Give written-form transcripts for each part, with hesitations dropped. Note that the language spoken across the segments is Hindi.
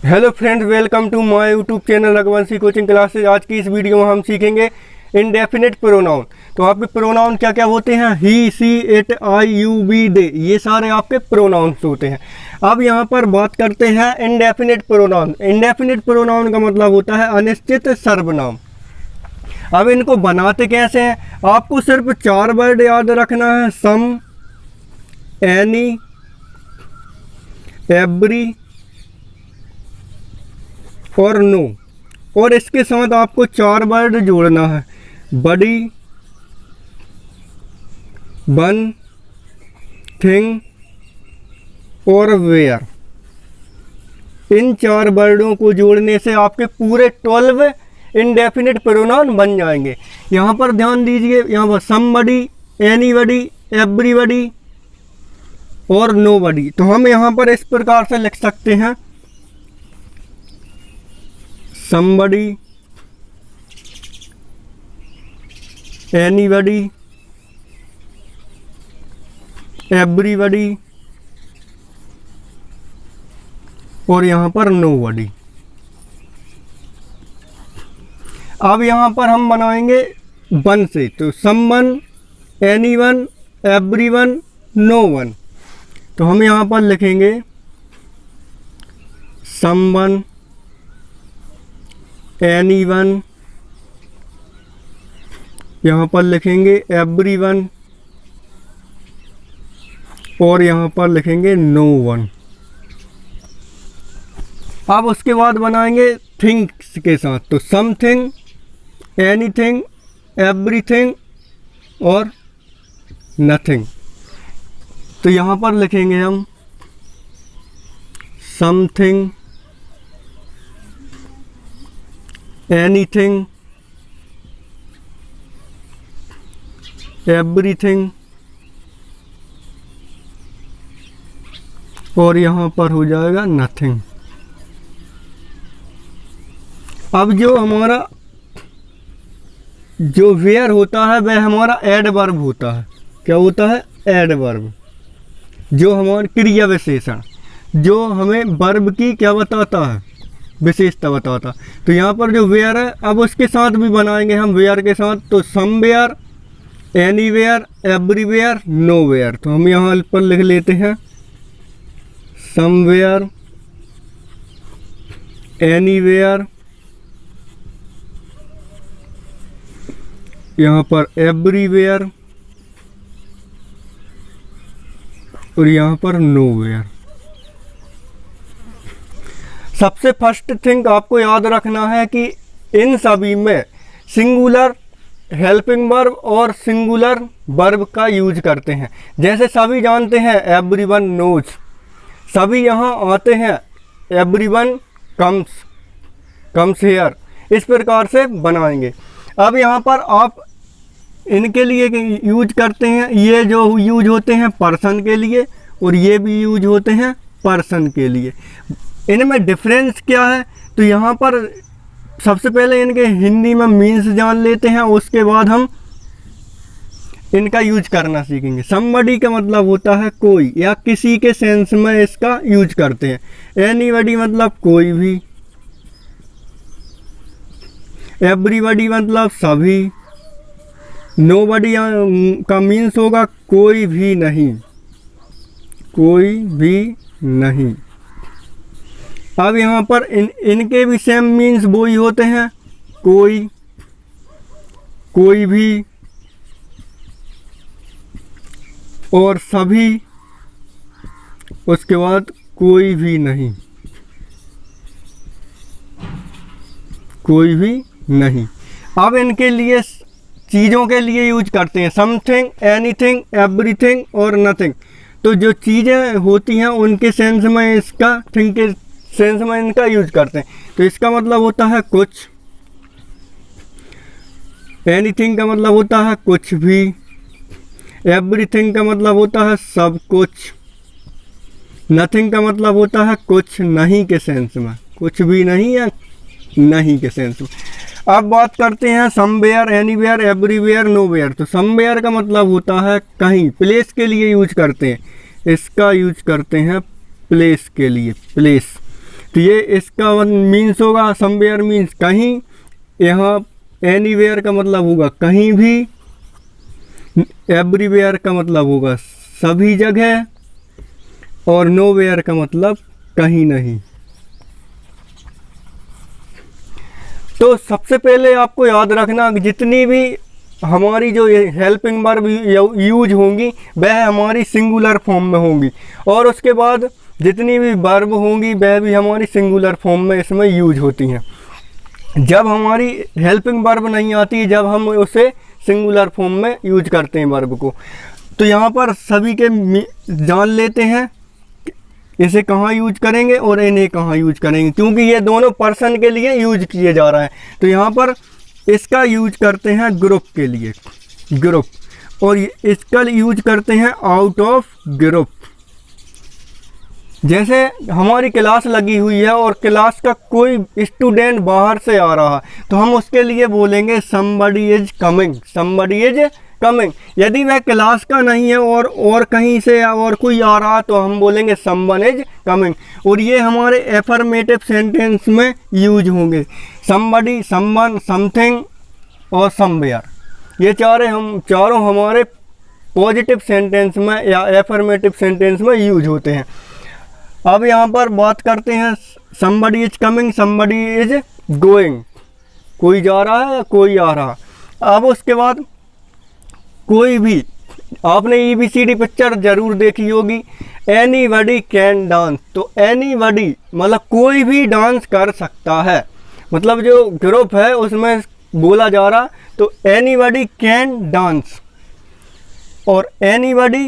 Hello friends, welcome to my YouTube channel Raghuvanshi coaching classes. आज की इस वीडियो में हम सीखेंगे इनडेफिनिट प्रोनाउन। तो आपके प्रोनाउन क्या क्या होते हैं? ही, सी, इट, आई, यू, वी, दे, ये सारे आपके प्रोनाउंस होते हैं। अब यहाँ पर बात करते हैं इनडेफिनिट प्रोनाउन। इनडेफिनिट प्रोनाउन का मतलब होता है अनिश्चित सर्वनाम। अब इनको बनाते कैसे हैं? आपको सिर्फ 4 वर्ड याद रखना है: सम, एनी, एवरी और नो। और इसके साथ आपको 4 वर्ड जोड़ना है: बडी, वन, थिंग और वेयर। इन 4 वर्डों को जोड़ने से आपके पूरे 12 इनडेफिनिट प्रोनाउन बन जाएंगे। यहाँ पर ध्यान दीजिए, यहाँ पर समबडी, एनीबडी, एवरीबडी और नोबडी। तो हम यहाँ पर इस प्रकार से लिख सकते हैं: somebody, anybody, everybody और यहाँ पर nobody। अब यहाँ पर हम बनाएंगे वन से, तो someone, anyone, everyone, no one। तो हम यहाँ पर लिखेंगे someone, एनीवन, यहाँ पर लिखेंगे एवरीवन और यहाँ पर लिखेंगे नो वन। अब उसके बाद बनाएंगे थिंग्स के साथ, तो समथिंग, एनीथिंग, एवरीथिंग और नथिंग। तो यहाँ पर लिखेंगे हम समथिंग, एनीथिंग, एवरीथिंग और यहाँ पर हो जाएगा नथिंग। अब जो हमारा जो वेयर होता है वह हमारा एडवर्ब होता है। क्या होता है? एडवर्ब, जो हमारा क्रिया विशेषण, जो हमें वर्ब की क्या बताता है? विशेषता बताता। तो यहाँ पर जो वेयर है, अब उसके साथ भी बनाएंगे हम वेयर के साथ, तो समवेयर, एनीवेयर, एवरीवेयर, नोवेयर। तो हम यहाँ पर लिख लेते हैं समवेयर, एनीवेयर, यहाँ पर एवरीवेयर और यहाँ पर नोवेयर। सबसे फर्स्ट थिंग आपको याद रखना है कि इन सभी में सिंगुलर हेल्पिंग वर्ब और सिंगुलर वर्ब का यूज करते हैं। जैसे सभी जानते हैं एवरीवन नोज, सभी यहाँ आते हैं, एवरीवन कम्स हेयर। इस प्रकार से बनाएंगे। अब यहाँ पर आप इनके लिए यूज करते हैं, ये जो यूज होते हैं पर्सन के लिए और ये भी यूज होते हैं पर्सन के लिए। इनमें डिफरेंस क्या है? तो यहाँ पर सबसे पहले इनके हिंदी में मीन्स जान लेते हैं, उसके बाद हम इनका यूज करना सीखेंगे। समबडी का मतलब होता है कोई या किसी के सेंस में इसका यूज करते हैं। एनीबडी मतलब कोई भी, एवरीबडी मतलब सभी, नोबडी का मीन्स होगा कोई भी नहीं, कोई भी नहीं। अब यहाँ पर इनके भी सेम मीन्स वो ही होते हैं, कोई भी और सभी, उसके बाद कोई भी नहीं, कोई भी नहीं। अब इनके लिए चीज़ों के लिए यूज करते हैं समथिंग, एनीथिंग, एवरीथिंग और नथिंग। तो जो चीज़ें होती हैं उनके सेंस में इसका, थिंग के सेंस में इनका यूज करते हैं। तो इसका मतलब होता है कुछ, एनीथिंग का मतलब होता है कुछ भी, एवरीथिंग का मतलब होता है सब कुछ, नथिंग का मतलब होता है कुछ नहीं के सेंस में, कुछ भी नहीं या नहीं के सेंस में। अब बात करते हैं समवेयर, एनीवेयर, एवरीवेयर, नोवेयर। तो समवेयर का मतलब होता है कहीं, प्लेस के लिए यूज करते हैं, इसका यूज करते हैं प्लेस के लिए, प्लेस। तो ये इसका मीन्स होगा समवेयर मीन्स कहीं, यहाँ एनीवेयर का मतलब होगा कहीं भी, एवरीवेयर का मतलब होगा सभी जगह, और नोवेयर का मतलब कहीं नहीं। तो सबसे पहले आपको याद रखना जितनी भी हमारी जो हेल्पिंग वर्ब यूज होंगी वह हमारी सिंगुलर फॉर्म में होंगी, और उसके बाद जितनी भी वर्ब होंगी वह भी हमारी सिंगुलर फॉर्म में इसमें यूज होती हैं। जब हमारी हेल्पिंग वर्ब नहीं आती, जब हम उसे सिंगुलर फॉर्म में यूज करते हैं वर्ब को, तो यहाँ पर सभी के जान लेते हैं इसे कहाँ यूज करेंगे और इन्हें कहाँ यूज करेंगे, क्योंकि ये दोनों पर्सन के लिए यूज किए जा रहा है। तो यहाँ पर इसका यूज करते हैं ग्रुप के लिए, ग्रुप, और इसका यूज करते हैं आउट ऑफ ग्रुप। जैसे हमारी क्लास लगी हुई है और क्लास का कोई स्टूडेंट बाहर से आ रहा है तो हम उसके लिए बोलेंगे somebody is coming, somebody is coming। यदि वह क्लास का नहीं है और कहीं से और कोई आ रहा तो हम बोलेंगे someone is coming। और ये हमारे एफर्मेटिव सेंटेंस में यूज होंगे, somebody, someone, something और somewhere। ये चारों हमारे पॉजिटिव सेंटेंस में या एफर्मेटिव सेंटेंस में यूज होते हैं। अब यहाँ पर बात करते हैं somebody is coming, somebody is going, कोई जा रहा है कोई आ रहा। अब उसके बाद कोई भी, आपने ABCD पिक्चर जरूर देखी होगी, anybody can dance। तो anybody मतलब कोई भी डांस कर सकता है, मतलब जो ग्रुप है उसमें बोला जा रहा, तो anybody can dance और anybody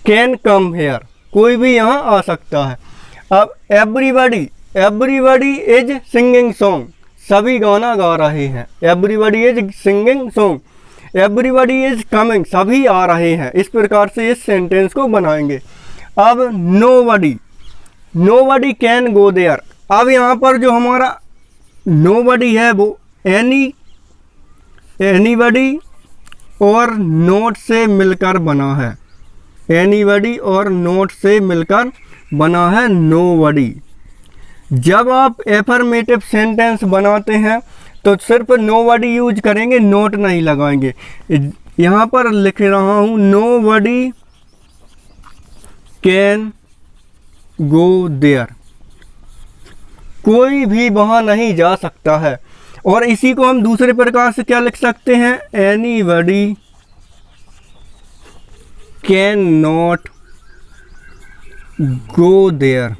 can come here, कोई भी यहाँ आ सकता है। अब एवरीबडी इज सिंगिंग सॉन्ग, सभी गाना गा रहे हैं, everybody is singing song. Everybody is coming, सभी आ रहे हैं। इस प्रकार से इस सेंटेंस को बनाएंगे। अब नोबडी कैन गो देयर। अब यहाँ पर जो हमारा नोबडी है वो एनीबडी और नोट से मिलकर बना है, एनीबडी और नोट से मिलकर बना है नोबडी। जब आप एफर्मेटिव सेंटेंस बनाते हैं तो सिर्फ नोबडी यूज करेंगे, नोट नहीं लगाएंगे। यहाँ पर लिख रहा हूँ नोबडी कैन गो देयर, कोई भी वहाँ नहीं जा सकता है। और इसी को हम दूसरे प्रकार से क्या लिख सकते हैं, anybody can not go there,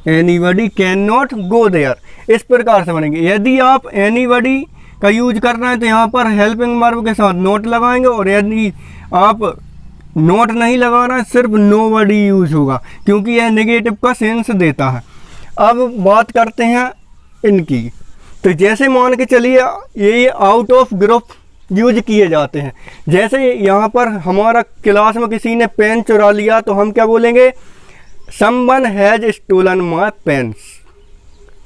anybody can not go there. इस प्रकार से बनेंगे। यदि आप एनीबडी का यूज करना है तो यहाँ पर हेल्पिंग वर्ब के साथ नोट लगाएंगे, और यदि आप नोट नहीं लगाना है सिर्फ नोबडी यूज होगा, क्योंकि यह नेगेटिव का सेंस देता है। अब बात करते हैं इनकी। तो जैसे मान के चलिए ये आउट ऑफ ग्रुप यूज किए जाते हैं। जैसे यहाँ पर हमारा क्लास में किसी ने पेन चुरा लिया तो हम क्या बोलेंगे, someone has stolen my pens,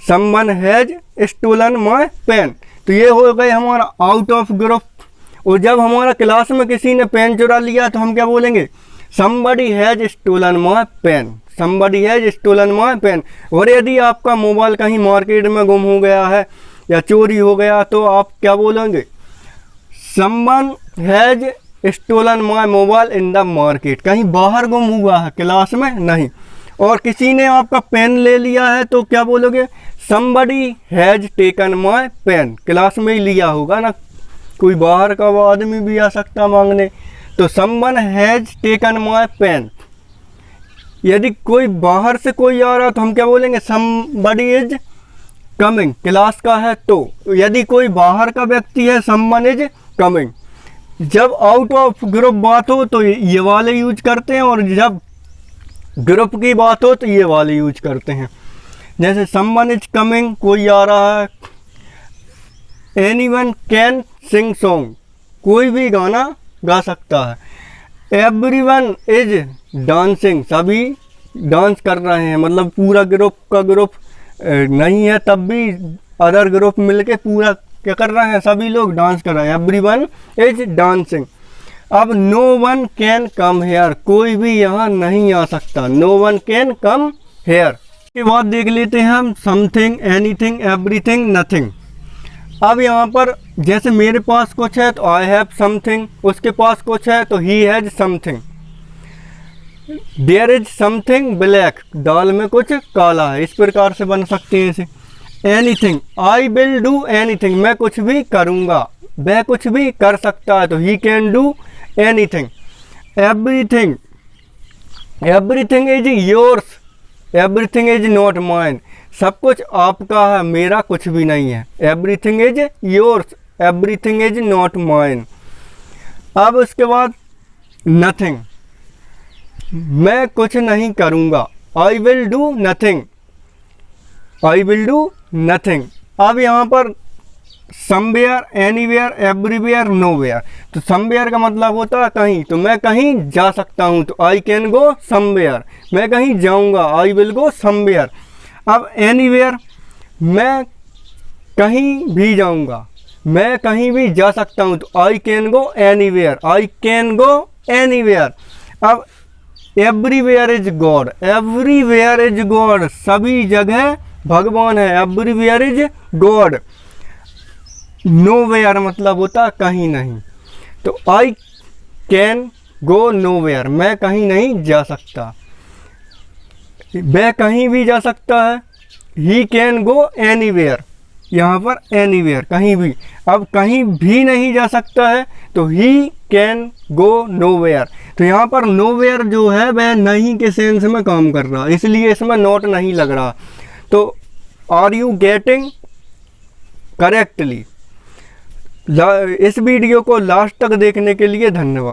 someone has stolen my pen। तो ये हो गए हमारा आउट ऑफ ग्रुप। और जब हमारा क्लास में किसी ने पेन चुरा लिया तो हम क्या बोलेंगे, somebody has stolen my pen, somebody has stolen my pen। और यदि आपका मोबाइल कहीं मार्केट में गुम हो गया है या चोरी हो गया तो आप क्या बोलेंगे, someone has stolen my mobile in the market, कहीं बाहर गुम हुआ है, क्लास में नहीं। और किसी ने आपका पेन ले लिया है तो क्या बोलोगे, somebody has taken my pen, class में ही लिया होगा ना, कोई बाहर का वो आदमी भी आ सकता मांगने। तो someone has taken my pen। यदि कोई बाहर से कोई आ रहा तो हम क्या बोलेंगे, somebody is coming, क्लास का है तो। यदि कोई बाहर का व्यक्ति है someone is coming। जब आउट ऑफ ग्रुप बात हो तो ये वाले यूज करते हैं, और जब ग्रुप की बात हो तो ये वाले यूज करते हैं। जैसे someone is coming, कोई आ रहा है। anyone can sing song, कोई भी गाना गा सकता है। everyone is dancing, सभी डांस कर रहे हैं, मतलब पूरा ग्रुप का ग्रुप नहीं है तब भी अदर ग्रुप मिलके पूरा क्या कर रहे हैं, सभी लोग डांस कर रहे हैं। everyone is dancing। अब no one can come here, कोई भी यहाँ नहीं आ सकता, no one can come here. के बाद देख लेते हैं हम समथिंग, एनीथिंग, एवरीथिंग, नथिंग। अब यहाँ पर जैसे मेरे पास कुछ है तो आई हैव समथिंग, उसके पास कुछ है तो ही has something. There is something black, दाल में कुछ काला है, इस प्रकार से बन सकते हैं इसे। Anything, I will do anything, मैं कुछ भी करूँगा, वह कुछ भी कर सकता है तो he can do anything. Everything, everything is yours, everything is not mine, सब कुछ आपका है, मेरा कुछ भी नहीं है। Everything is yours, everything is not mine. अब उसके बाद नथिंग, मैं कुछ नहीं करूँगा, I will do nothing, I will do nothing. अब यहाँ पर समवेयर, एनीवेयर, एवरीवेयर, नोवेयर। तो समवेयर का मतलब होता है कहीं, तो मैं कहीं जा सकता हूँ तो आई कैन गो समवेयर, मैं कहीं जाऊँगा, आई विल गो समवेयर। अब एनीवेयर, मैं कहीं भी जाऊँगा, मैं कहीं भी जा सकता हूँ तो I can go anywhere, I can go anywhere. अब everywhere is God, everywhere is God, सभी जगह भगवान है, एवरीवेयर इज गॉड। नोवेयर मतलब होता कहीं नहीं, तो आई कैन गो नोवेयर, मैं कहीं नहीं जा सकता, वह कहीं भी जा सकता है। ही कैन गो एनीवेयर, यहाँ पर एनीवेयर कहीं भी। अब कहीं भी नहीं जा सकता है तो ही कैन गो नोवेयर, तो यहाँ पर नोवेयर जो है वह नहीं के सेंस में काम कर रहा, इसलिए इसमें नोट नहीं लग रहा। तो आर यू गेटिंग करेक्टली। इस वीडियो को लास्ट तक देखने के लिए धन्यवाद।